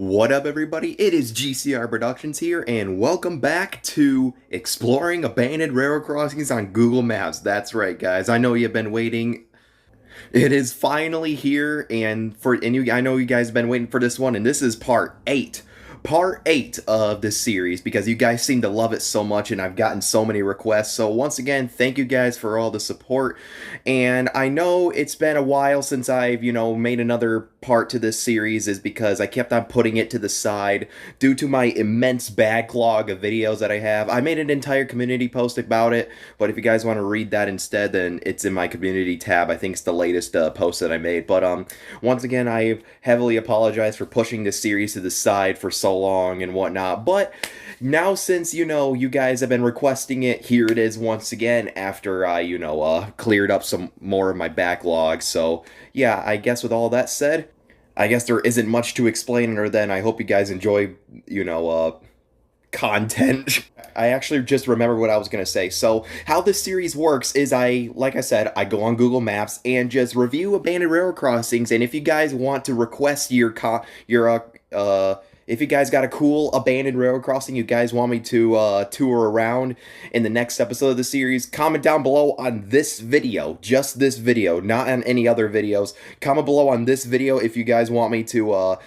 What up, everybody? It is G.C.R. Productions here, and welcome back to Exploring Abandoned Railroad Crossings on Google Maps. That's right, guys. I know you've been waiting. It is finally here, I know you guys have been waiting for this one, and this is part 8 of this series because you guys seem to love it so much and I've gotten so many requests. So once again, thank you guys for all the support. And I know it's been a while since I've, made another part to this series, is because I kept on putting it to the side due to my immense backlog of videos that I have. I made an entire community post about it, but if you guys want to read that instead, then it's in my community tab. I think it's the latest post that I made. But once again, I heavily apologize for pushing this series to the side for so long and whatnot, but now since you guys have been requesting it, here it is once again after I cleared up some more of my backlog. So yeah, I guess with all that said, I guess there isn't much to explain other than I hope you guys enjoy content. I actually just remembered what I was gonna say. So how this series works is like I said, I go on Google Maps and just review abandoned railroad crossings. And if you guys want to request if you guys got a cool abandoned railroad crossing you guys want me to tour around in the next episode of the series, comment down below on this video, just this video, not on any other videos. Comment below on this video if you guys want me to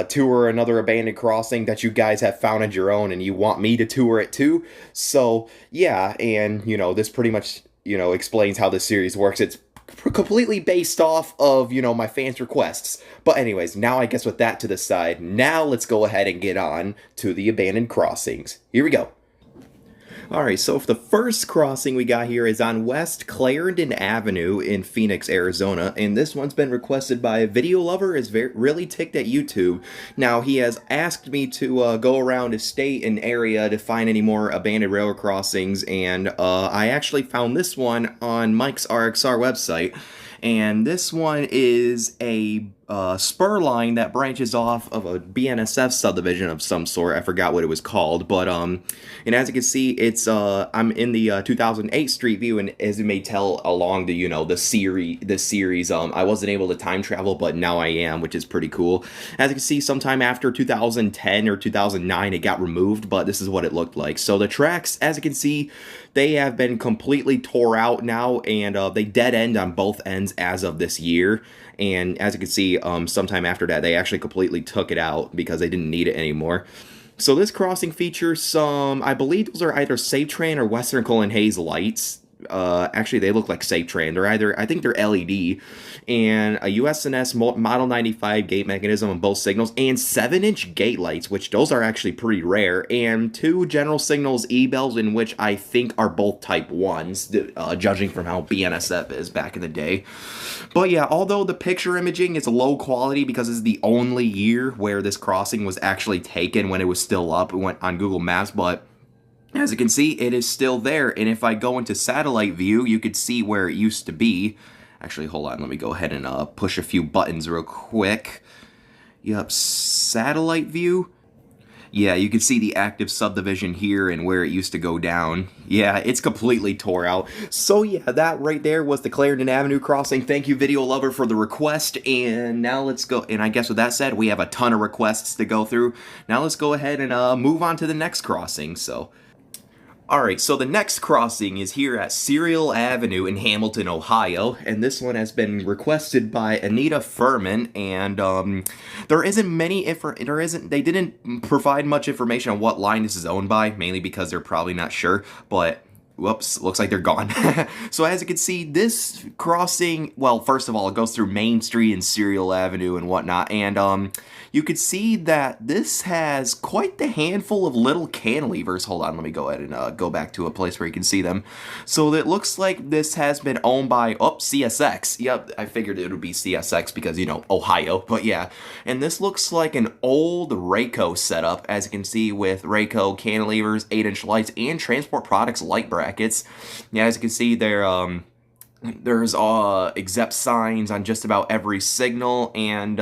tour another abandoned crossing that you guys have found on your own and you want me to tour it too. So yeah, and this pretty much explains how this series works. It's completely based off of my fans' requests. But anyways, now I guess with that to the side, now let's go ahead and get on to the abandoned crossings. Here we go. Alright, so the first crossing we got here is on West Clarendon Avenue in Phoenix, Arizona, and this one's been requested by a video lover is really ticked at YouTube. Now, he has asked me to go around his state and area to find any more abandoned railroad crossings, and I actually found this one on Mike's RXR website, and this one is a spur line that branches off of a BNSF subdivision of some sort. I forgot what it was called, but and as you can see, it's I'm in the 2008 Street View, and as you may tell along the the series, I wasn't able to time travel, but now I am, which is pretty cool. As you can see, sometime after 2010 or 2009, it got removed, but this is what it looked like. So the tracks, as you can see, they have been completely tore out now, and they dead end on both ends as of this year. And as you can see, sometime after that, they actually completely took it out because they didn't need it anymore. So this crossing features some, I believe those are either Safe Train or Western Cullen Hayes lights. Actually, they look like Safe Train. They're either, I think they're LED, and a USNS Model 95 gate mechanism on both signals, and 7-inch gate lights, which those are actually pretty rare, and 2 General Signals E-bells, in which I think are both Type 1s, judging from how BNSF is back in the day. But yeah, although the picture imaging is low quality because it's the only year where this crossing was actually taken when it was still up, it went on Google Maps, but as you can see, it is still there, and if I go into satellite view, you could see where it used to be. Actually, hold on, let me go ahead and push a few buttons real quick. Yep, satellite view. Yeah, you can see the active subdivision here and where it used to go down. Yeah, it's completely tore out. So yeah, that right there was the Clarendon Avenue crossing. Thank you, video lover, for the request. And now let's go, and I guess with that said, we have a ton of requests to go through. Now let's go ahead and move on to the next crossing, so. Alright, so the next crossing is here at Cereal Avenue in Hamilton, Ohio, and this one has been requested by Anita Furman, and they didn't provide much information on what line this is owned by, mainly because they're probably not sure, but whoops, looks like they're gone. So as you can see, this crossing, well, first of all, it goes through Main Street and Cereal Avenue and whatnot, and you could see that this has quite the handful of little cantilevers. Hold on, let me go ahead and go back to a place where you can see them. So it looks like this has been owned by, CSX. Yep, I figured it would be CSX because, Ohio, but yeah. And this looks like an old Rayco setup, as you can see, with Rayco cantilevers, 8-inch lights, and Transport Products light brackets. Yeah, as you can see, there's exempt signs on just about every signal, and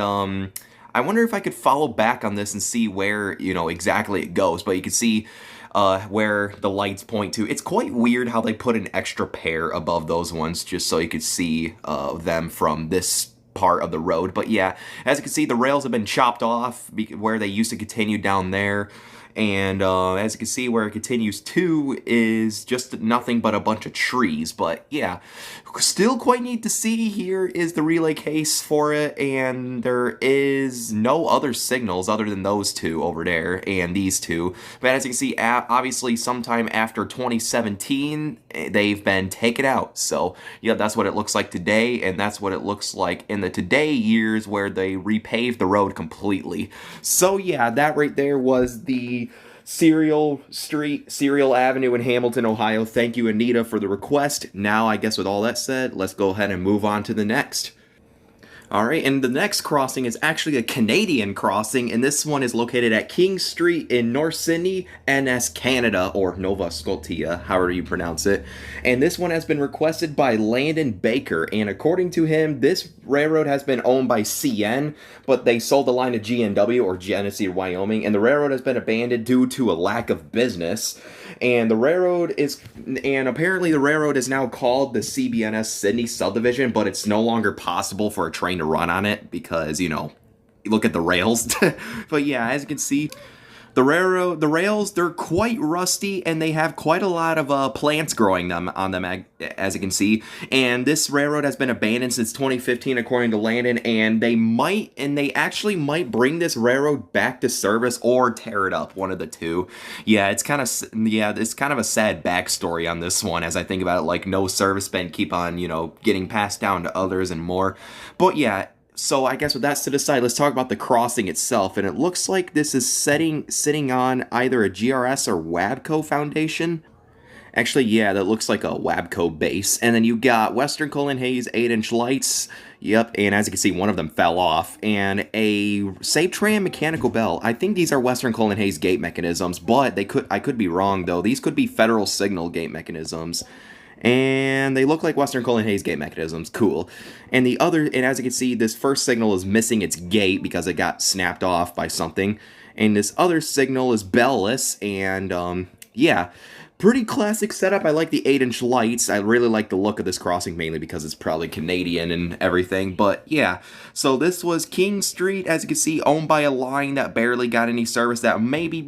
I wonder if I could follow back on this and see where, exactly it goes, but you can see where the lights point to. It's quite weird how they put an extra pair above those ones just so you could see them from this part of the road. But yeah, as you can see, the rails have been chopped off where they used to continue down there. And as you can see, where it continues to is just nothing but a bunch of trees. But yeah, still quite neat to see. Here is the relay case for it, and there is no other signals other than those two over there and these two. But as you can see, obviously sometime after 2017, they've been taken out. So yeah, that's what it looks like today, and that's what it looks like in the today years where they repaved the road completely. So yeah, that right there was the Serial Avenue in Hamilton, Ohio. Thank you, Anita, for the request. Now, I guess with all that said, let's go ahead and move on to the next. Alright, and the next crossing is actually a Canadian crossing, and this one is located at King Street in North Sydney, NS Canada, or Nova Scotia, however you pronounce it. And this one has been requested by Landon Baker, and according to him, this railroad has been owned by CN, but they sold the line to GNW, or Genesee, Wyoming, and the railroad has been abandoned due to a lack of business. And apparently the railroad is now called the CBNS Sydney Subdivision, but it's no longer possible for a train to run on it because, you know, look at the rails. But yeah, as you can see, the rails, they're quite rusty, and they have quite a lot of plants growing on them, as you can see. And this railroad has been abandoned since 2015, according to Landon, and they actually might bring this railroad back to service or tear it up, one of the two. Yeah, it's kind of a sad backstory on this one, as I think about it, like no service been keep on, you know, getting passed down to others and more. But yeah, so I guess with that to the side, let's talk about the crossing itself. And it looks like this is sitting on either a GRS or WABCO foundation. Actually, yeah, that looks like a WABCO base. And then you got Western Cullen Hayes 8-inch lights. Yep, and as you can see, one of them fell off. And a Safetran mechanical bell. I think these are Western Cullen Hayes gate mechanisms, but I could be wrong, though. These could be Federal Signal gate mechanisms. And they look like Western Cullen Hayes gate mechanisms. Cool. And as you can see, this first signal is missing its gate because it got snapped off by something. And this other signal is bellless, and yeah, pretty classic setup. I like the 8-inch lights. I really like the look of this crossing, mainly because it's probably Canadian and everything. But yeah, so this was King Street, as you can see, owned by a line that barely got any service. That maybe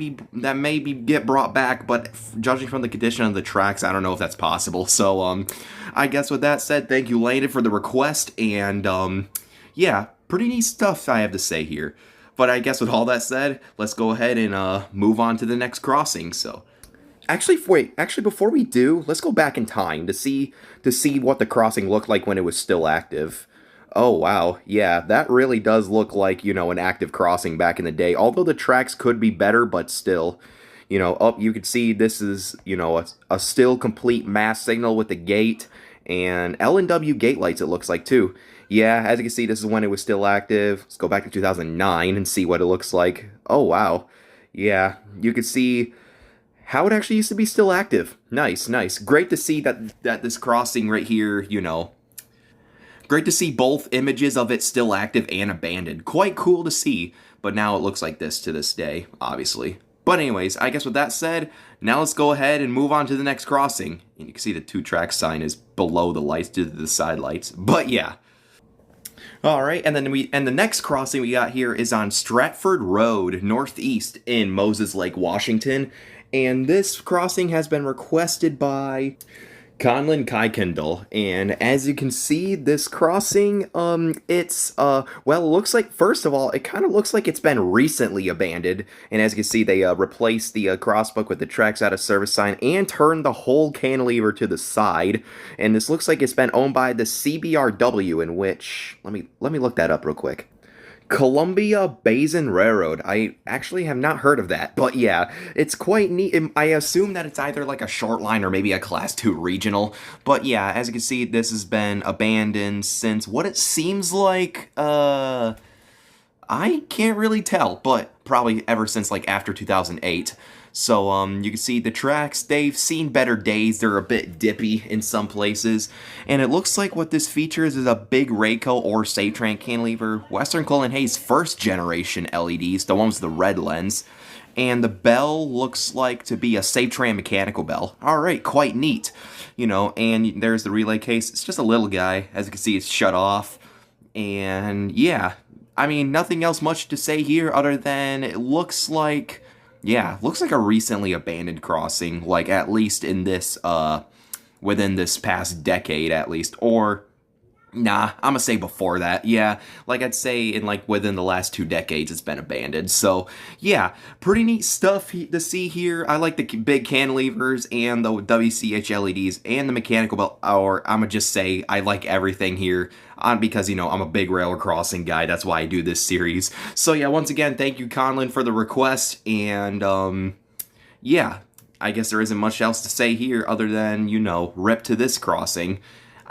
get brought back, but judging from the condition of the tracks, I don't know if that's possible. So I guess with that said, thank you, Landon, for the request, and yeah, pretty neat stuff I have to say here. But I guess with all that said, let's go ahead and move on to the next crossing. So. Actually, before we do, let's go back in time to see what the crossing looked like when it was still active. Oh, wow. Yeah, that really does look like, you know, an active crossing back in the day. Although the tracks could be better, but still, you know, you can see this is, you know, a still complete mass signal with the gate and L&W gate lights, it looks like, too. Yeah, as you can see, this is when it was still active. Let's go back to 2009 and see what it looks like. Oh, wow. Yeah, you can see how it actually used to be still active. Nice, nice. Great to see that this crossing right here, you know, great to see both images of it still active and abandoned. Quite cool to see, but now it looks like this to this day, obviously. But anyways, I guess with that said, now let's go ahead and move on to the next crossing. And you can see the 2-track sign is below the lights due to the side lights. But yeah. Alright, and then the next crossing we got here is on Stratford Road, northeast in Moses Lake, Washington. And this crossing has been requested by Conlon Kuykendall, and as you can see, this crossing, well, it looks like, first of all, it kind of looks like it's been recently abandoned, and as you can see, they replaced the crossbuck with the tracks out of service sign and turned the whole cantilever to the side, and this looks like it's been owned by the CBRW, in which, let me look that up real quick. Columbia Basin Railroad. I actually have not heard of that, but yeah, it's quite neat. I assume that it's either like a short line or maybe a Class 2 regional, but yeah, as you can see, this has been abandoned since what it seems like, I can't really tell, but probably ever since like after 2008. So, you can see the tracks, they've seen better days. They're a bit dippy in some places. And it looks like what this features is a big Rayco or Safetran cantilever, Western Cullen Hayes first generation LEDs, the ones with the red lens. And the bell looks like to be a Safetran mechanical bell. Alright, quite neat. You know, and there's the relay case. It's just a little guy. As you can see, it's shut off. And yeah, I mean, nothing else much to say here other than it looks like, yeah, looks like a recently abandoned crossing, like at least in this, within this past decade at least, or nah, I'm gonna say before that. Yeah, like I'd say in like within the last 2 decades it's been abandoned. So yeah, pretty neat stuff to see here. I like the big cantilevers and the WCH LEDs and the mechanical belt. Or I'm gonna just say I like everything here because, you know, I'm a big railroad crossing guy. That's why I do this series. So yeah, once again, thank you, Conlon, for the request. And yeah, I guess there isn't much else to say here other than, you know, rip to this crossing.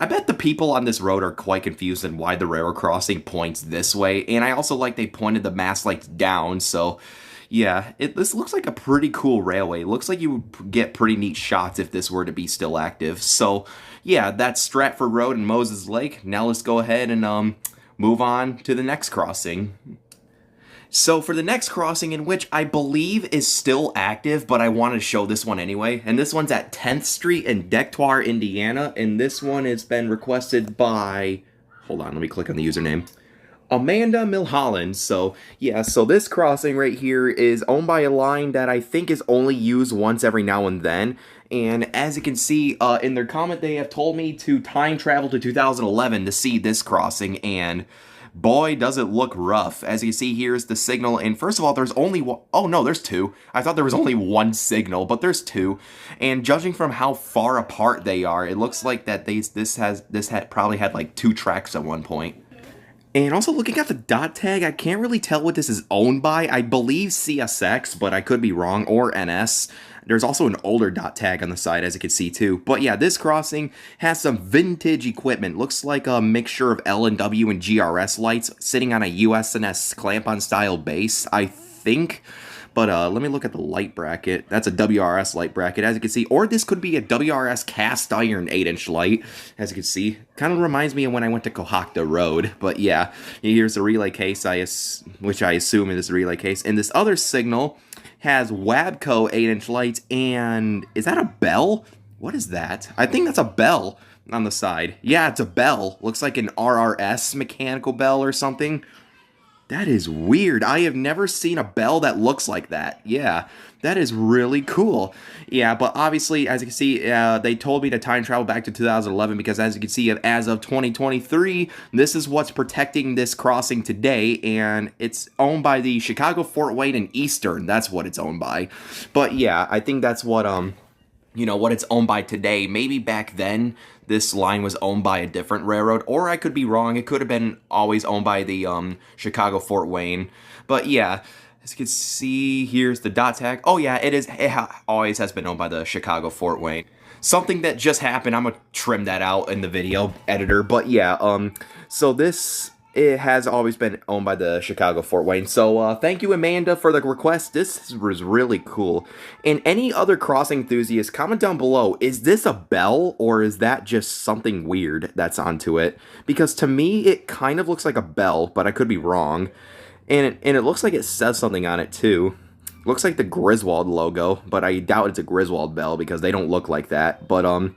I bet the people on this road are quite confused on why the railroad crossing points this way, and I also like they pointed the mast lights down, so yeah, this looks like a pretty cool railway. It looks like you would get pretty neat shots if this were to be still active. So yeah, that's Stratford Road and Moses Lake. Now let's go ahead and move on to the next crossing. So for the next crossing, in which I believe is still active, but I wanted to show this one anyway, and this one's at 10th Street in Decatur, Indiana, and this one has been requested by, hold on, let me click on the username, Amanda Milholland. So yeah, so this crossing right here is owned by a line that I think is only used once every now and then. And as you can see in their comment, they have told me to time travel to 2011 to see this crossing, and boy, does it look rough. As you see, here's the signal, and first of all, there's only one. Oh no, there's two. I thought there was only one signal, but there's two. And judging from how far apart they are, it looks like that this had probably had like 2 tracks at one point. And also looking at the dot tag, I can't really tell what this is owned by. I believe CSX, but I could be wrong, or NS. There's also an older dot tag on the side, as you can see too. But yeah, this crossing has some vintage equipment. Looks like a mixture of L&W and GRS lights sitting on a USNS clamp-on style base, I think. But let me look at the light bracket. That's a WRS light bracket, as you can see. Or this could be a WRS cast iron 8-inch light, as you can see. Kind of reminds me of when I went to Cohocton Road. But yeah, here's the relay case, which I assume is the relay case. And this other signal has Wabco 8-inch lights, and is that a bell? What is that? I think that's a bell on the side. Yeah, it's a bell. Looks like an RRS mechanical bell or something. That is weird. I have never seen a bell that looks like that. Yeah, that is really cool. Yeah, but obviously, as you can see, they told me to time travel back to 2011 because, as you can see, as of 2023, this is what's protecting this crossing today, and it's owned by the Chicago, Fort Wayne, and Eastern. That's what it's owned by. But yeah, I think that's what you know, what it's owned by today. Maybe back then this line was owned by a different railroad, or I could be wrong. It could have been always owned by the Chicago Fort Wayne. But yeah, as you can see, here's the dot tag. Oh yeah, it is. It always has been owned by the Chicago Fort Wayne. Something that just happened. I'm gonna trim that out in the video editor. But yeah, so this, it has always been owned by the Chicago Fort Wayne. So thank you, Amanda, for the request. This was really cool. And any other crossing enthusiasts, comment down below. Is this a bell, or is that just something weird that's onto it? Because to me, it kind of looks like a bell, but I could be wrong. And it looks like it says something on it too. Looks like the Griswold logo, but I doubt it's a Griswold bell because they don't look like that. But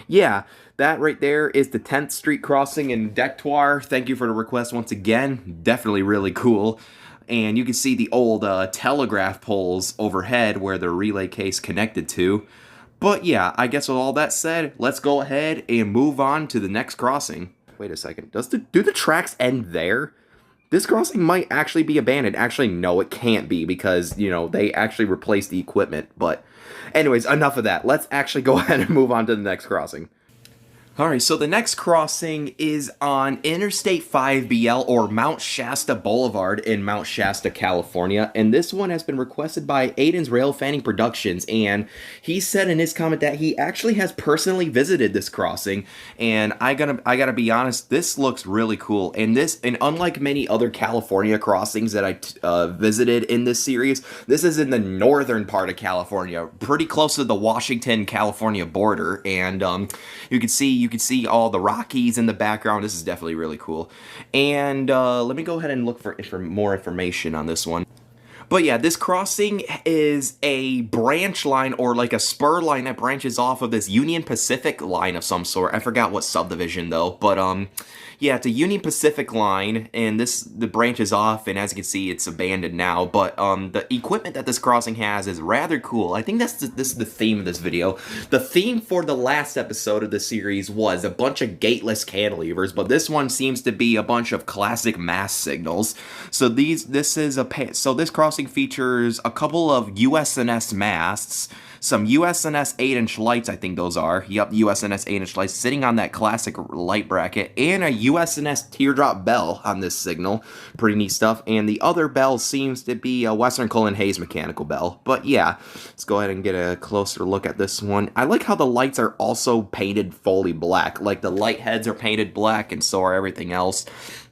yeah. That right there is the 10th Street crossing in Decatur. Thank you for the request once again. Definitely really cool. And you can see the old telegraph poles overhead where the relay case connected to. But yeah, I guess with all that said, let's go ahead and move on to the next crossing. Wait a second. Do the tracks end there? This crossing might actually be abandoned. Actually, no, it can't be because, you know, they actually replaced the equipment. But anyways, enough of that. Let's actually go ahead and move on to the next crossing. Alright, so the next crossing is on Interstate 5BL, or Mount Shasta Boulevard in Mount Shasta, California, and this one has been requested by Aiden's Rail Fanning Productions, and he said in his comment that he actually has personally visited this crossing, and I gotta be honest, this looks really cool, and unlike many other California crossings that I visited in this series, this is in the northern part of California, pretty close to the Washington-California border, and you can see all the Rockies in the background. This is definitely really cool. And let me go ahead and look for more information on this one. But yeah, this crossing is a branch line, or like a spur line that branches off of this Union Pacific line of some sort. I forgot what subdivision though, but Yeah, it's a Union Pacific line, and the branch is off, and as you can see, it's abandoned now. But the equipment that this crossing has is rather cool. I think this is the theme of this video. The theme for the last episode of the series was a bunch of gateless cantilevers, but this one seems to be a bunch of classic mast signals. So this crossing features a couple of USNS masts, some USNS 8-inch lights, I think those are. Yep, USNS 8-inch lights sitting on that classic light bracket, and a USNS teardrop bell on this signal. Pretty neat stuff. And the other bell seems to be a Western Cullen Hayes mechanical bell. But yeah, let's go ahead and get a closer look at this one. I like how the lights are also painted fully black. Like the light heads are painted black, and so are everything else.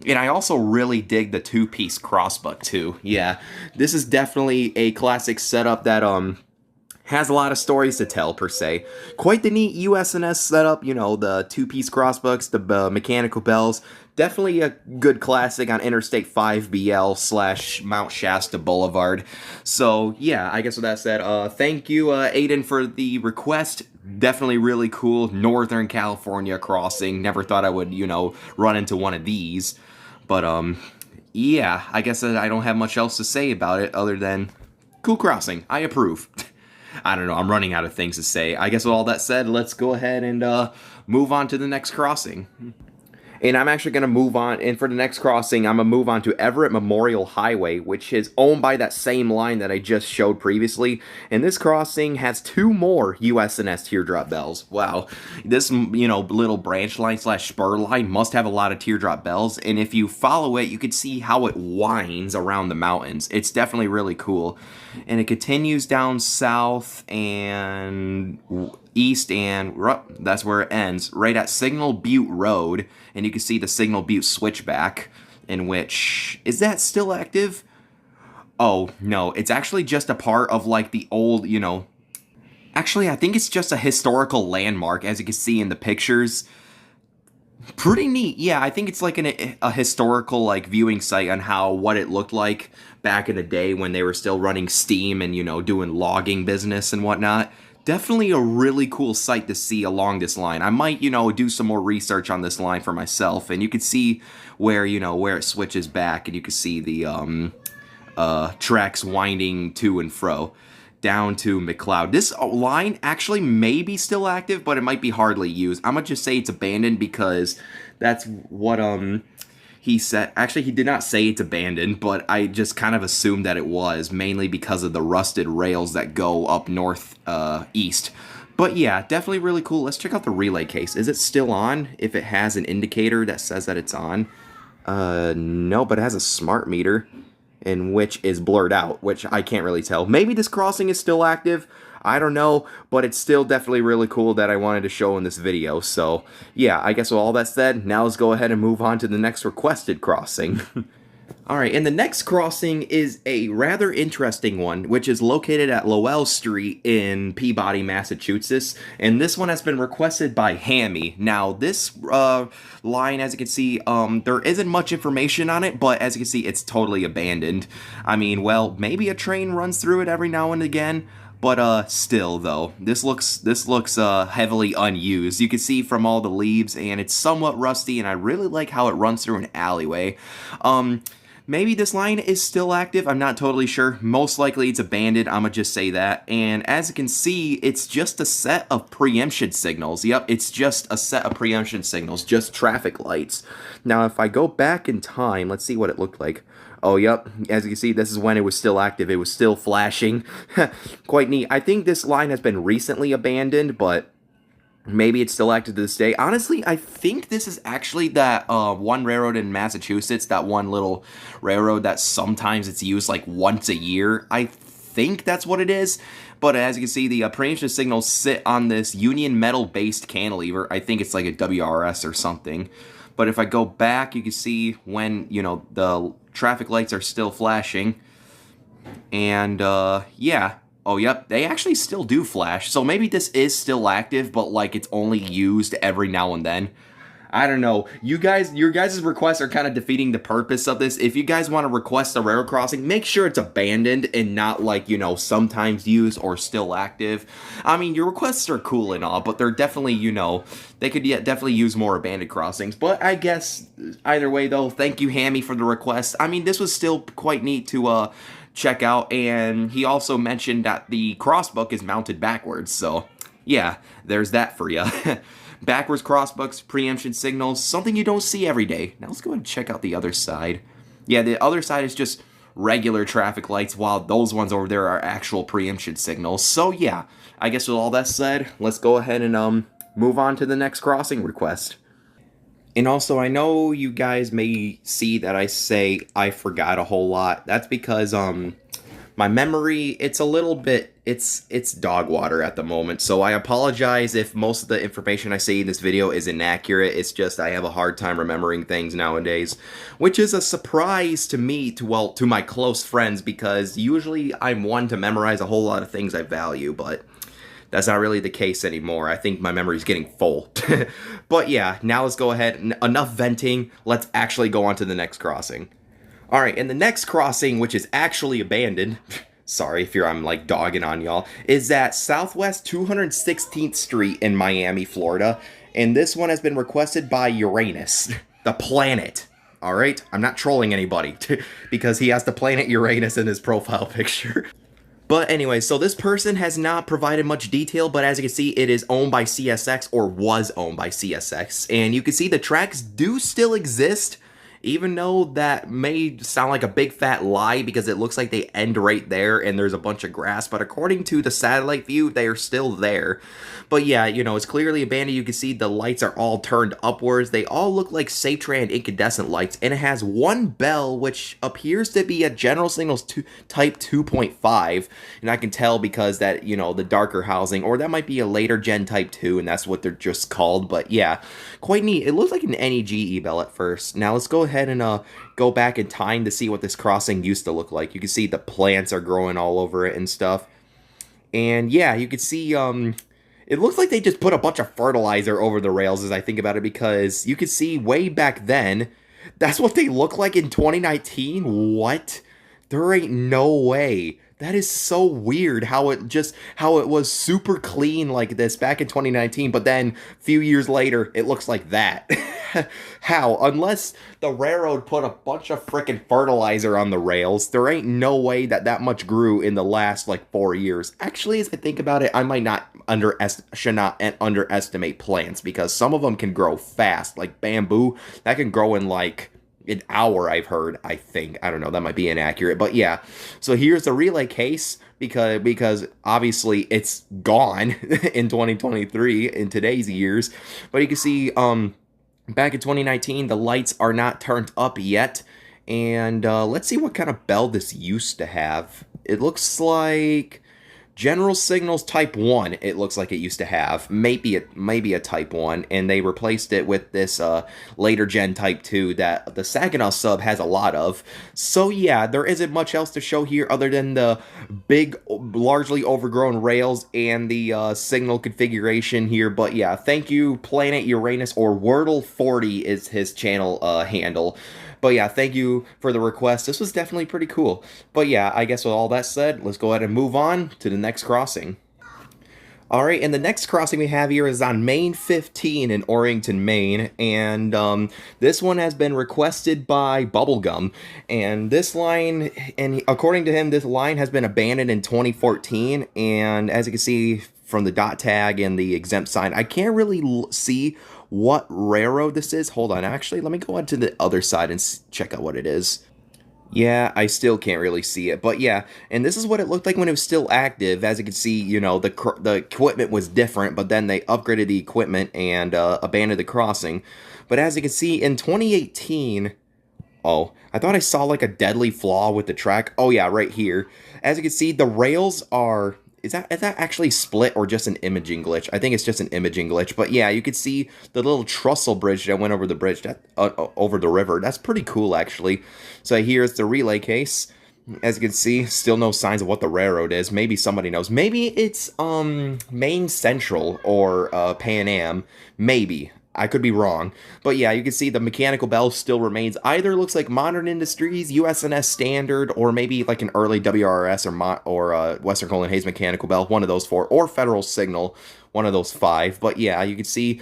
And I also really dig the two-piece crossbuck too. Yeah, this is definitely a classic setup that has a lot of stories to tell, per se. Quite the neat USNS setup, you know, the two-piece crossbucks, the mechanical bells. Definitely a good classic on Interstate 5 BL / Mount Shasta Boulevard. So, yeah, I guess with that said, thank you, Aiden, for the request. Definitely really cool Northern California crossing. Never thought I would, you know, run into one of these. But, yeah, I guess I don't have much else to say about it other than cool crossing. I approve. I don't know, I'm running out of things to say. I guess with all that said, let's go ahead and move on to the next crossing. And I'm actually going to move on, and for the next crossing, I'm going to move on to Everett Memorial Highway, which is owned by that same line that I just showed previously. And this crossing has 2 more USNS teardrop bells. Wow. This, you know, little branch line / spur line must have a lot of teardrop bells. And if you follow it, you can see how it winds around the mountains. It's definitely really cool. And it continues down south and east, and that's where it ends, right at Signal Butte Road. And you can see the Signal Butte switchback, in which, is that still active? Oh, no, it's actually just a part of, like, the old, you know, actually, I think it's just a historical landmark, as you can see in the pictures. Pretty neat. Yeah, I think it's like a historical, like, viewing site on what it looked like back in the day when they were still running steam and, you know, doing logging business and whatnot. Definitely a really cool sight to see along this line. I might, you know, do some more research on this line for myself, and you can see where, you know, where it switches back, and you can see the tracks winding to and fro down to McLeod. This line actually may be still active, but it might be hardly used. I'm gonna just say it's abandoned because that's what he said. Actually, he did not say it's abandoned, but I just kind of assumed that it was, mainly because of the rusted rails that go up north east. But yeah, definitely really cool. Let's check out the relay case. Is it still on? If it has an indicator that says that it's on. No, but it has a smart meter, in which is blurred out, which I can't really tell. Maybe this crossing is still active. I don't know, but it's still definitely really cool that I wanted to show in this video. So, yeah, I guess with all that said, now let's go ahead and move on to the next requested crossing. Alright, and the next crossing is a rather interesting one, which is located at Lowell Street in Peabody, Massachusetts, and this one has been requested by Hammy. Now, this line, as you can see, there isn't much information on it, but as you can see, it's totally abandoned. I mean, well, maybe a train runs through it every now and again, but still though, this looks heavily unused. You can see from all the leaves, and it's somewhat rusty, and I really like how it runs through an alleyway. Maybe this line is still active, I'm not totally sure. Most likely it's abandoned, I'm gonna just say that. And as you can see, it's just a set of preemption signals. Yep, it's just a set of preemption signals, just traffic lights. Now if I go back in time, let's see what it looked like. Oh, yep, as you can see, this is when it was still active. It was still flashing. Quite neat. I think this line has been recently abandoned, but maybe it's still active to this day. Honestly, I think this is actually that one railroad in Massachusetts, that one little railroad that sometimes it's used like once a year. I think that's what it is. But as you can see, the preemption signals sit on this Union metal-based cantilever. I think it's like a WRS or something. But if I go back, you can see when, you know, the traffic lights are still flashing. And, yeah. Oh, yep, they actually still do flash. So maybe this is still active, but, like, it's only used every now and then. I don't know. Your guys' requests are kind of defeating the purpose of this. If you guys want to request a railroad crossing, make sure it's abandoned and not like, sometimes used or still active. I mean, your requests are cool and all, but they're definitely, they could definitely use more abandoned crossings. But I guess either way though, thank you, Hammy, for the request. I mean, this was still quite neat to check out, and he also mentioned that the crossbook is mounted backwards, so yeah, there's that for you. Backwards crossbucks, preemption signals, something you don't see every day. Now let's go ahead and check out the other side. Yeah, the other side is just regular traffic lights, while those ones over there are actual preemption signals. So yeah, I guess with all that said, let's go ahead and move on to the next crossing request. And also, I know you guys may see that I say I forgot a whole lot. That's because my memory, it's a little bit, it's dog water at the moment, so I apologize if most of the information I say in this video is inaccurate. It's just I have a hard time remembering things nowadays, which is a surprise to me, to my close friends, because usually I'm one to memorize a whole lot of things I value, but that's not really the case anymore. I think my memory's getting full. But yeah, now let's go ahead, enough venting, let's actually go on to the next crossing. Alright, and the next crossing, which is actually abandoned, sorry if I'm like dogging on y'all, is at Southwest 216th Street in Miami, Florida. And this one has been requested by Uranus, the planet. Alright, I'm not trolling anybody, because he has the planet Uranus in his profile picture. But anyway, so this person has not provided much detail, but as you can see, it is owned by CSX, or was owned by CSX. And you can see the tracks do still exist, even though that may sound like a big fat lie, because it looks like they end right there and there's a bunch of grass, but according to the satellite view, they are still there. But yeah, it's clearly abandoned. You can see the lights are all turned upwards. They all look like Safetran incandescent lights, and it has one bell, which appears to be a General Signals Type 2.5, and I can tell because that, the darker housing, or that might be a later Gen Type 2, and that's what they're just called. But yeah, quite neat. It looks like an NEGE bell at first. Now let's go ahead and go back in time to see what this crossing used to look like. You can see the plants are growing all over it and stuff. And yeah, you can see it looks like they just put a bunch of fertilizer over the rails as I think about it, because you can see way back then, that's what they look like in 2019. What? There ain't no way. That is so weird how it was super clean like this back in 2019, but then a few years later, it looks like that. How? Unless the railroad put a bunch of freaking fertilizer on the rails, there ain't no way that much grew in the last, 4 years. Actually, as I think about it, I might not underestimate plants, because some of them can grow fast, like bamboo, that can grow in, an hour, I've heard, I think. I don't know, that might be inaccurate, but yeah. So here's the relay case, because obviously it's gone in 2023, in today's years. But you can see, back in 2019, the lights are not turned up yet. And let's see what kind of bell this used to have. It looks like General Signals Type 1, it looks like it used to have. Maybe a Type 1, and they replaced it with this later Gen Type 2 that the Saginaw sub has a lot of. So yeah, there isn't much else to show here other than the big, largely overgrown rails and the signal configuration here. But yeah, thank you, Planet Uranus, or Wordle40 is his channel handle. But yeah, thank you for the request. This was definitely pretty cool. But yeah, I guess with all that said, let's go ahead and move on to the next crossing. Alright, and the next crossing we have here is on Main 15 in Orrington, Maine, and this one has been requested by Bubblegum, and this line, and according to him, this line has been abandoned in 2014, and as you can see from the dot tag and the exempt sign, I can't really see what railroad this is. Hold on, actually, let me go on to the other side and check out what it is. Yeah, I still can't really see it, but yeah, and this is what it looked like when it was still active. As you can see, the equipment was different, but then they upgraded the equipment and abandoned the crossing. But as you can see, in 2018, oh, I thought I saw like a deadly flaw with the track. Oh yeah, right here. As you can see, the rails are... Is that actually split or just an imaging glitch? I think it's just an imaging glitch. But yeah, you could see the little trestle bridge that went over the bridge, over the river. That's pretty cool, actually. So here's the relay case. As you can see, still no signs of what the railroad is. Maybe somebody knows. Maybe it's Maine Central or Pan Am. Maybe. I could be wrong. But yeah, you can see the mechanical bell still remains. Either looks like Modern Industries, USNS Standard, or maybe like an early WRS or Western Colin Hayes mechanical bell, one of those four, or Federal Signal, one of those five. But yeah, you can see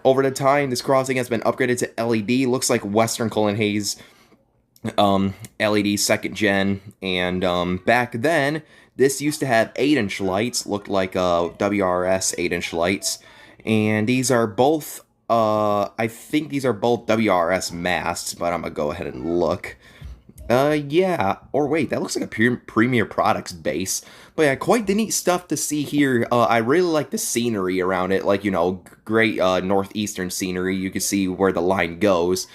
over the time, this crossing has been upgraded to LED. Looks like Western Colin Hayes LED second gen, and back then this used to have 8-inch lights, looked like WRS 8-inch lights, and these are both I think these are both WRS masts, but I'm gonna go ahead and look. Yeah, or wait, that looks like a Premier Products base. But yeah, quite the neat stuff to see here. I really like the scenery around it, like, you know, great northeastern scenery. You can see where the line goes.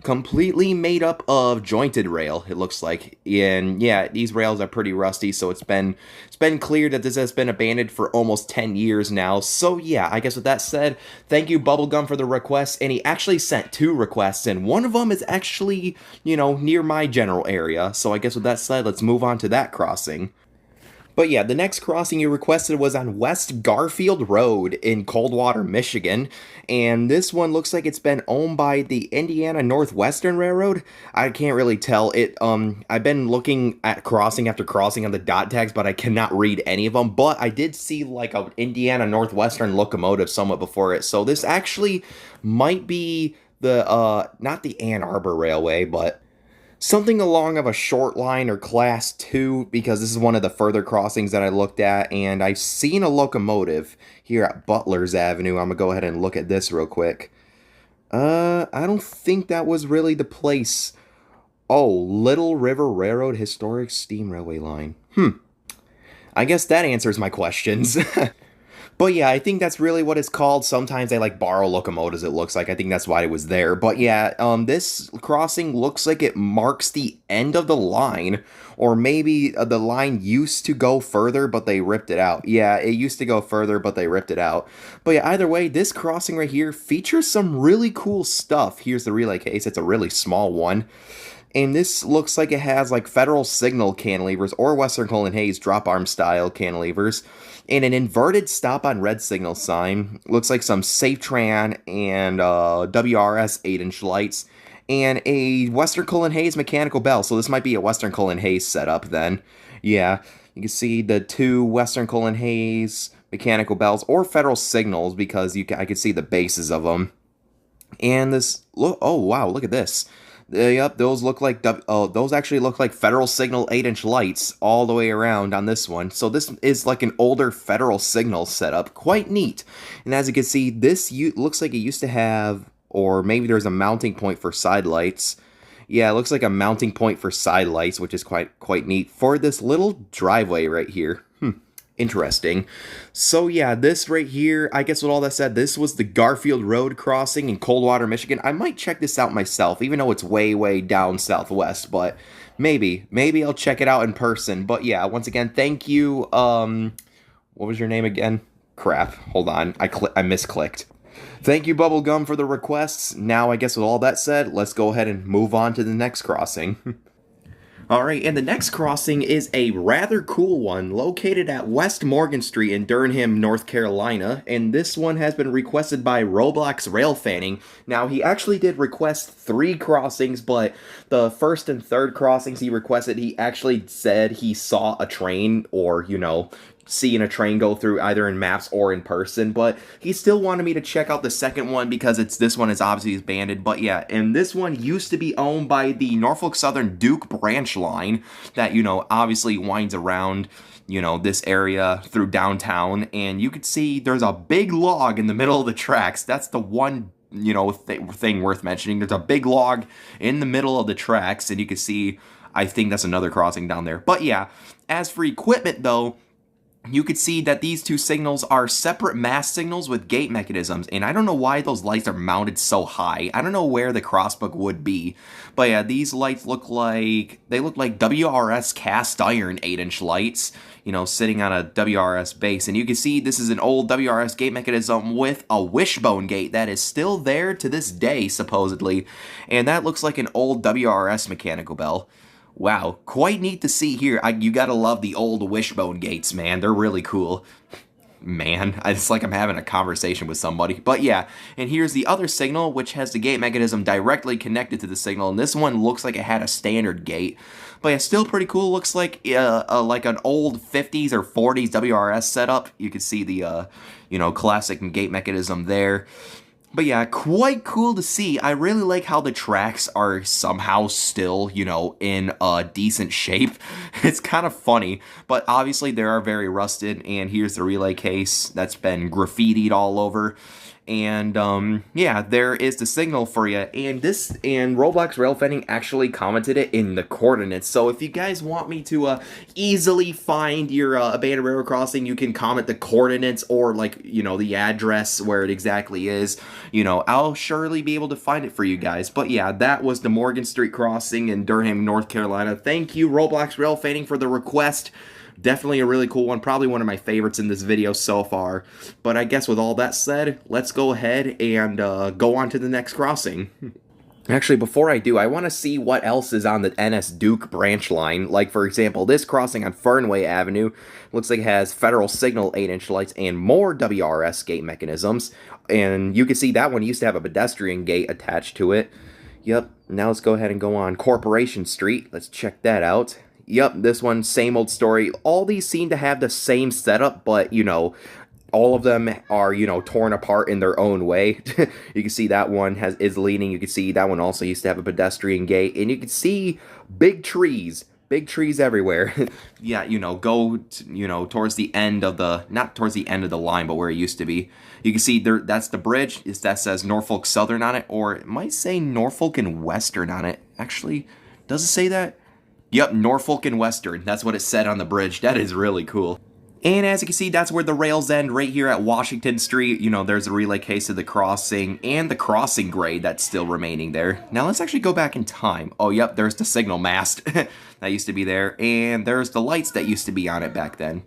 Completely made up of jointed rail, it looks like. And yeah, these rails are pretty rusty, so it's been clear that this has been abandoned for almost 10 years now. So yeah, I guess with that said, thank you Bubblegum for the request. And he actually sent 2 requests, and one of them is actually, you know, near my general area. So I guess with that said, let's move on to that crossing. But yeah, the next crossing you requested was on West Garfield Road in Coldwater, Michigan. And this one looks like it's been owned by the Indiana Northwestern Railroad. I can't really tell. I've been looking at crossing after crossing on the dot tags, but I cannot read any of them. But I did see like a Indiana Northwestern locomotive somewhat before it. So this actually might be the, not the Ann Arbor Railway, but something along of a short line or class 2, because this is one of the further crossings that I looked at, and I've seen a locomotive here at Butler's Avenue. I'm gonna go ahead and look at this real quick. I don't think that was really the place. Oh, Little River Railroad Historic Steam Railway Line. I guess that answers my questions. But yeah, I think that's really what it's called. Sometimes they like borrow locomotives, it looks like. I think that's why it was there. But yeah, this crossing looks like it marks the end of the line. Or maybe the line used to go further, but they ripped it out. Yeah, it used to go further, but they ripped it out. But yeah, either way, this crossing right here features some really cool stuff. Here's the relay case. It's a really small one. And this looks like it has like Federal Signal cantilevers or Western Colin Hayes drop arm style cantilevers, and an inverted stop on red signal sign. Looks like some Safetran and WRS 8-inch lights, and a Western Colin Hayes mechanical bell. So this might be a Western Colin Hayes setup then. Yeah, you can see the 2 Western Colin Hayes mechanical bells or Federal Signals, because I could see the bases of them. And this, oh wow, look at this. Yep, those look like those actually look like Federal Signal 8-inch lights all the way around on this one. So this is like an older Federal Signal setup, quite neat. And as you can see, this looks like it used to have, or maybe there's a mounting point for side lights. Yeah, it looks like a mounting point for side lights, which is quite neat for this little driveway right here. Interesting. So yeah, this right here, I guess with all that said, this was the Garfield Road crossing in Coldwater, Michigan. I might check this out myself, even though it's way down southwest, but maybe I'll check it out in person. But yeah, once again, thank you. What was your name again? Crap, hold on, I misclicked. Thank you, Bubblegum, for the requests. Now, I guess with all that said, let's go ahead and move on to the next crossing. Alright, and the next crossing is a rather cool one, located at West Morgan Street in Durham, North Carolina, and this one has been requested by Roblox Rail Fanning. Now, he actually did request 3 crossings, but the first and third crossings he requested, he actually said he saw a train, or, you know, seeing a train go through either in maps or in person, but he still wanted me to check out the second one because this one is obviously abandoned. But yeah, and this one used to be owned by the Norfolk Southern Duke branch line that, you know, obviously winds around, you know, this area through downtown, and you could see there's a big log in the middle of the tracks. That's the one, you know, thing worth mentioning. There's a big log in the middle of the tracks, and you can see, I think that's another crossing down there. But yeah, as for equipment though, you could see that these 2 signals are separate mast signals with gate mechanisms, and I don't know why those lights are mounted so high. I don't know where the crossbook would be, but yeah, these lights look like WRS cast iron 8-inch lights, you know, sitting on a WRS base, and you can see this is an old WRS gate mechanism with a wishbone gate that is still there to this day, supposedly, and that looks like an old WRS mechanical bell. Wow, quite neat to see here. You gotta love the old wishbone gates, man. They're really cool. man. It's like I'm having a conversation with somebody. But yeah, and here's the other signal, which has the gate mechanism directly connected to the signal, and this one looks like it had a standard gate. But yeah, still pretty cool. Looks like an old 50s or 40s WRS setup. You can see the classic gate mechanism there. But yeah, quite cool to see. I really like how the tracks are somehow still, in decent shape. It's kind of funny, but obviously they are very rusted, and here's the relay case that's been graffitied all over. And yeah, there is the signal for you. And Roblox Rail Fending actually commented it in the coordinates. So if you guys want me to easily find your abandoned railroad crossing, you can comment the coordinates or the address where it exactly is. I'll surely be able to find it for you guys. But yeah, that was the Morgan Street crossing in Durham, North Carolina. Thank you, Roblox Rail Fending, for the request. Definitely a really cool one, probably one of my favorites in this video so far. But I guess with all that said, let's go ahead and go on to the next crossing. Actually, before I do, I want to see what else is on the NS Duke branch line. Like, for example, this crossing on Fernway Avenue looks like it has Federal Signal 8-inch lights and more WRS gate mechanisms. And you can see that one used to have a pedestrian gate attached to it. Yep, now let's go ahead and go on Corporation Street. Let's check that out. Yep, this one, same old story. All these seem to have the same setup, but, all of them are, torn apart in their own way. You can see that one is leaning. You can see that one also used to have a pedestrian gate. And you can see big trees everywhere. Yeah, towards the end of not towards the end of the line, but where it used to be. You can see there, that's the bridge. That says Norfolk Southern on it, or it might say Norfolk and Western on it. Actually, does it say that? Yep, Norfolk and Western. That's what it said on the bridge. That is really cool. And as you can see, that's where the rails end, right here at Washington Street. There's a relay case of the crossing and the crossing grade that's still remaining there. Now let's actually go back in time. Oh, yep, there's the signal mast that used to be there. And there's the lights that used to be on it back then.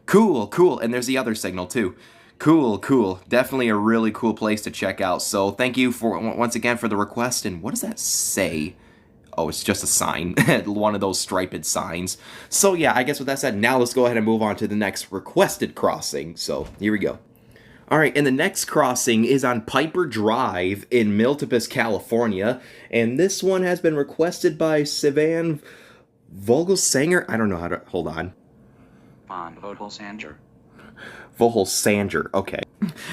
Cool. And there's the other signal too. Cool. Definitely a really cool place to check out. So thank you once again for the request. And what does that say? Oh, it's just a sign, one of those striped signs. So yeah, I guess with that said, now let's go ahead and move on to the next requested crossing. So here we go. All right, and the next crossing is on Piper Drive in Milpitas, California. And this one has been requested by Sivan Vogelsanger. I don't know how to, hold on. Vogelsanger. Vogelsanger, okay.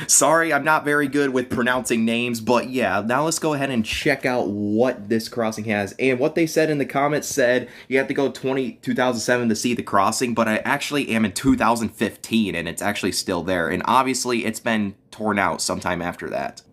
Sorry, I'm not very good with pronouncing names, but yeah, now let's go ahead and check out what this crossing has. And what they said in the comments said you have to go 2007 to see the crossing, but I actually am in 2015, and it's actually still there. And obviously, it's been torn out sometime after that.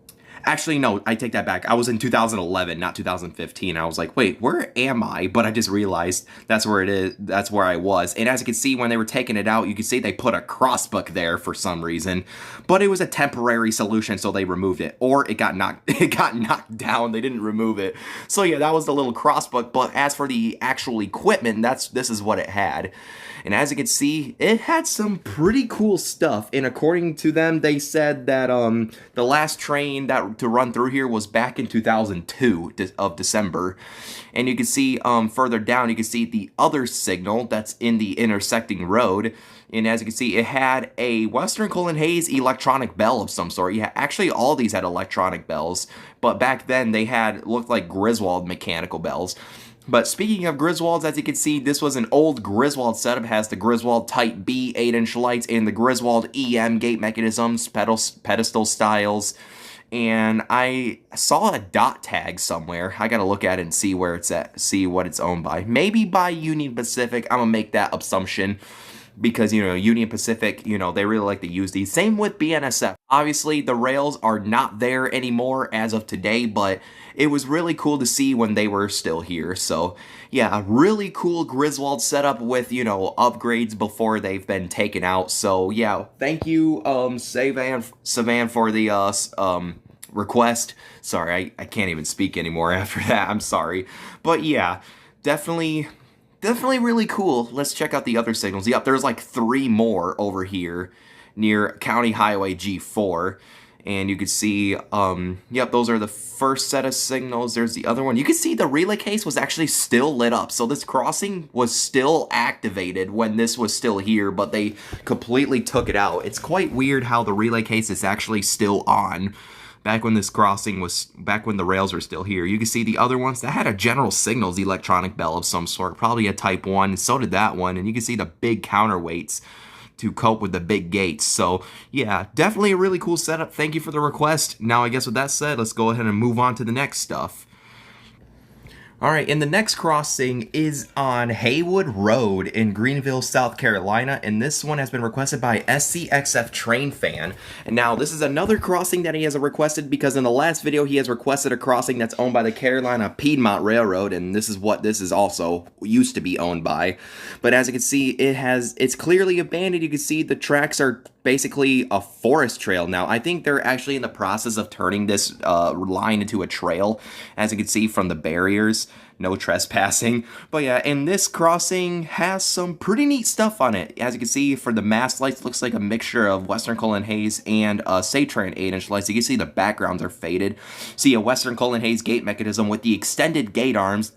Actually, no, I take that back. I was in 2011, not 2015. I was like, wait, where am I? But I just realized that's where it is. That's where I was. And as you can see, when they were taking it out, you can see they put a crossbuck there for some reason. But it was a temporary solution, so they removed it. Or it got knocked down. They didn't remove it. So yeah, that was the little crossbuck. But as for the actual equipment, this is what it had. And as you can see, it had some pretty cool stuff. And according to them, they said that the last train to run through here was back in 2002 of December. And you can see further down, you can see the other signal that's in the intersecting road. And as you can see, it had a Western Cullen Hayes electronic bell of some sort. Yeah, actually, all these had electronic bells. But back then, they looked like Griswold mechanical bells. But speaking of Griswolds, as you can see, this was an old Griswold setup. It has the Griswold Type B 8-inch lights and the Griswold EM gate mechanisms, pedestal styles. And I saw a dot tag somewhere. I gotta look at it and see where it's at, see what it's owned by. Maybe by Union Pacific. I'm gonna make that assumption. Because, Union Pacific, they really like to use these. Same with BNSF. Obviously, the rails are not there anymore as of today, but it was really cool to see when they were still here. So, yeah, a really cool Griswold setup with, upgrades before they've been taken out. So, yeah, thank you, Savan, for the request. Sorry, I can't even speak anymore after that. I'm sorry. But, yeah, definitely really cool. Let's check out the other signals. Yep, there's like 3 more over here near County Highway G4. And you can see, yep, those are the first set of signals. There's the other one. You can see the relay case was actually still lit up. So this crossing was still activated when this was still here, but they completely took it out. It's quite weird how the relay case is actually still on. Back when this crossing was, back when the rails were still here. You can see the other ones that had a general signals electronic bell of some sort, probably a type 1, so did that one. And you can see the big counterweights to cope with the big gates. So yeah, definitely a really cool setup. Thank you for the request. Now I guess with that said, let's go ahead and move on to the next stuff. Alright, and the next crossing is on Haywood Road in Greenville, South Carolina, and this one has been requested by SCXF Train Fan. And now, this is another crossing that he has requested because in the last video he has requested a crossing that's owned by the Carolina Piedmont Railroad, and this is what this is also used to be owned by. But as you can see, it's clearly abandoned. You can see the tracks are basically a forest trail now. I think they're actually in the process of turning this line into a trail, as you can see from the barriers. No trespassing. But yeah, and this crossing has some pretty neat stuff on it. As you can see, for the mast lights, looks like a mixture of Western Cullen Hayes and Satran 8-inch lights. You can see the backgrounds are faded. See a Western Cullen Hayes gate mechanism with the extended gate arms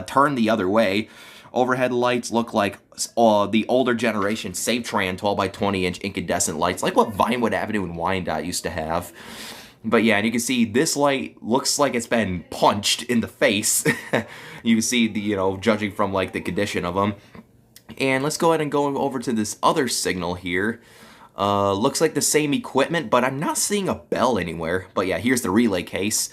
turned the other way. Overhead lights look like the older generation Satran 12 by 20 inch incandescent lights, like what Vinewood Avenue and Wyandotte used to have. But yeah, and you can see this light looks like it's been punched in the face. You can see the, judging from like the condition of them. And let's go ahead and go over to this other signal here. Looks like the same equipment, but I'm not seeing a bell anywhere. But yeah, here's the relay case.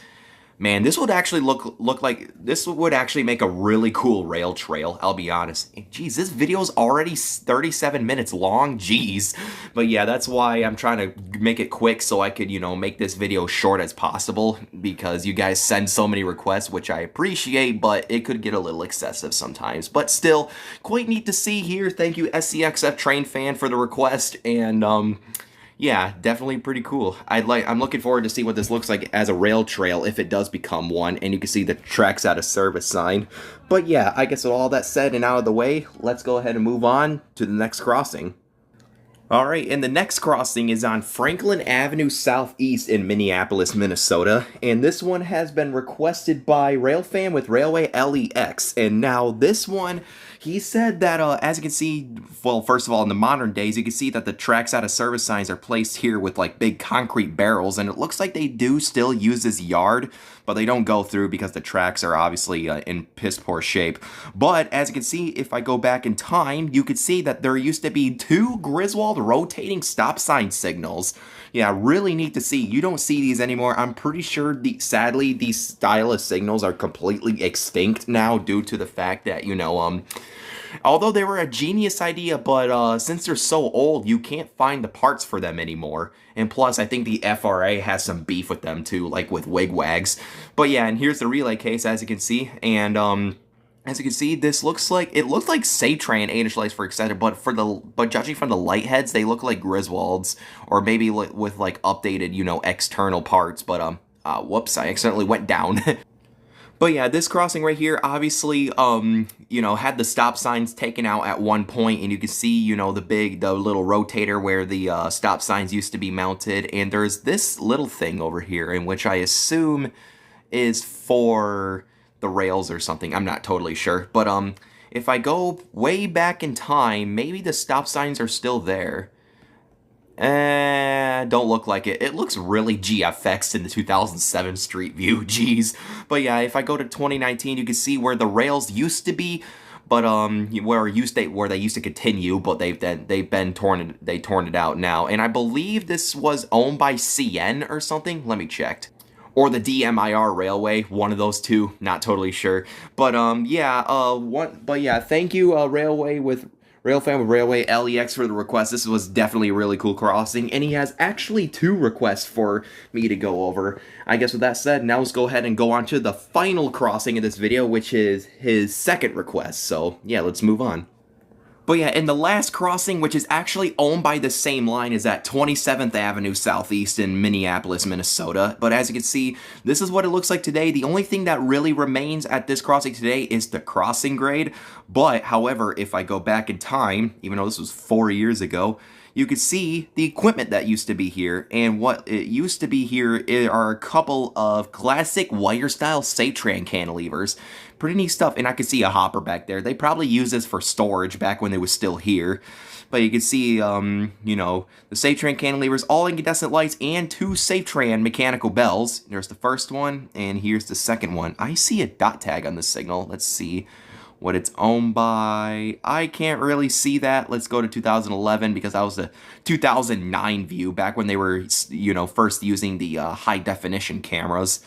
Man, this would actually look like, this would actually make a really cool rail trail, I'll be honest. Jeez, this video's already 37 minutes long, jeez. But yeah, that's why I'm trying to make it quick so I could, make this video short as possible, because you guys send so many requests, which I appreciate, but it could get a little excessive sometimes. But still, quite neat to see here. Thank you, SCXF Train Fan, for the request, and, yeah, definitely pretty cool. I'm looking forward to see what this looks like as a rail trail if it does become one, and you can see the tracks out of service sign. But yeah, I guess with all that said and out of the way, let's go ahead and move on to the next crossing. Alright, and the next crossing is on Franklin Avenue Southeast in Minneapolis, Minnesota, and this one has been requested by Railfan with Railway LEX, and now this one, he said that, as you can see, well, first of all, in the modern days, you can see that the tracks out of service signs are placed here with, like, big concrete barrels, and it looks like they do still use this yard, but they don't go through because the tracks are obviously in piss-poor shape. But, as you can see, if I go back in time, you could see that there used to be 2 Griswold rotating stop sign signals. Yeah, really neat to see. You don't see these anymore. I'm pretty sure, sadly, these style of signals are completely extinct now due to the fact that, although they were a genius idea, but since they're so old, you can't find the parts for them anymore. And plus, I think the FRA has some beef with them too, like with wigwags. But yeah, and here's the relay case, as you can see. And as you can see, this looks like Satran 8-inch lights for extended, but judging from the light heads, they look like Griswolds, or maybe with like updated, external parts. But whoops, I accidentally went down. But yeah, this crossing right here, obviously, had the stop signs taken out at one point, and you can see, the little rotator where the stop signs used to be mounted, and there's this little thing over here, in which I assume is for the rails or something. I'm not totally sure, but if I go way back in time, maybe the stop signs are still there. Don't look like it. It looks really GFX in the 2007 Street View, jeez. But yeah, if I go to 2019, you can see where the rails used to be, but where they used to continue, but they've torn it out now. And I believe this was owned by CN or something. Let me check. Or the DMIR Railway, one of those two, not totally sure. But yeah, thank you, Railfan with Railway LEX for the request. This was definitely a really cool crossing, and he has actually 2 requests for me to go over. I guess with that said, now let's go ahead and go on to the final crossing of this video, which is his second request. So yeah, let's move on. But yeah, and the last crossing, which is actually owned by the same line, is at 27th Avenue Southeast in Minneapolis, Minnesota. But as you can see, this is what it looks like today. The only thing that really remains at this crossing today is the crossing grade. But, however, if I go back in time, even though this was 4 years ago, you can see the equipment that used to be here. And what it used to be here are a couple of classic wire style Satran cantilevers. Pretty neat stuff. And I can see a hopper back there. They probably used this for storage back when they was still here. But you can see, you know, the Satran cantilevers, all incandescent lights, and 2 Satran mechanical bells. There's the first one, and here's the second one. I see a dot tag on this signal. Let's see what it's owned by. I can't really see that. Let's go to 2011 because that was the 2009 view, back when they were, you know, first using the high-definition cameras.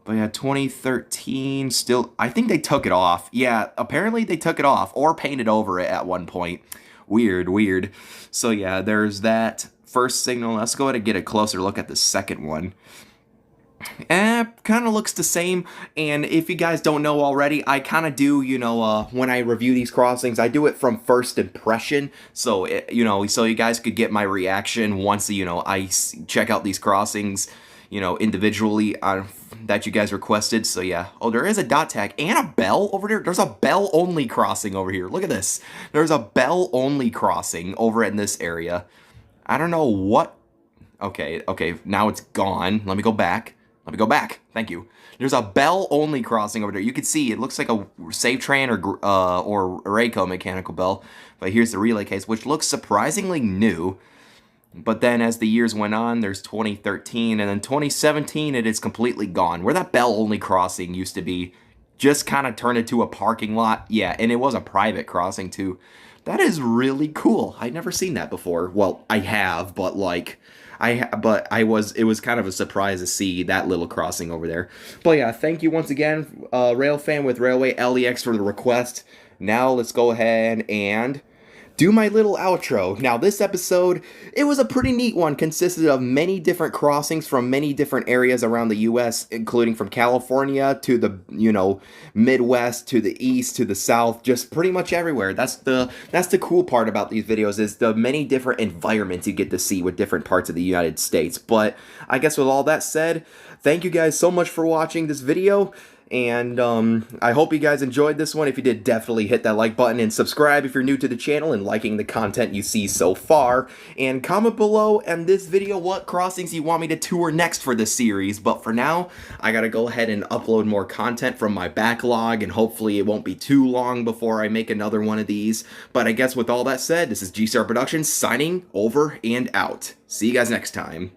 But yeah, 2013, still, I think they took it off. Yeah, apparently they took it off or painted over it at one point. Weird, weird. So yeah, there's that first signal. Let's go ahead and get a closer look at the second one. Kind of looks the same. And if you guys don't know already, I kind of do, you know, when I review these crossings, I do it from first impression. So, you know, so you guys could get my reaction once, you know, I check out these crossings, you know, individually that you guys requested. So yeah. Oh, there is a dot tag and a bell over there. There's a bell only crossing over here. Look at this. There's a bell only crossing over in this area. I don't know what. Okay, now it's gone. Let me go back. Thank you. There's a bell only crossing over there. You can see it looks like a Satran or Rayco mechanical bell. But here's the relay case, which looks surprisingly new. But then as the years went on, there's 2013, and then 2017, it is completely gone. Where that bell-only crossing used to be, just kind of turned into a parking lot. Yeah, and it was a private crossing, too. That is really cool. I'd never seen that before. Well, I have, but, like, it was kind of a surprise to see that little crossing over there. But, yeah, thank you once again, Railfan with Railway LEX for the request. Now, let's go ahead and do my little outro. Now, this episode, it was a pretty neat one, consisted of many different crossings from many different areas around the U.S., including from California to the, you know, Midwest, to the East, to the South, just pretty much everywhere. That's the cool part about these videos, is the many different environments you get to see with different parts of the United States. But I guess with all that said, thank you guys so much for watching this video. And I hope you guys enjoyed this one. If you did, definitely hit that like button and subscribe if you're new to the channel and liking the content you see so far. And comment below in this video what crossings you want me to tour next for this series. But for now, I gotta go ahead and upload more content from my backlog, and hopefully it won't be too long before I make another one of these. But I guess with all that said, this is G.C.R. Productions signing over and out. See you guys next time.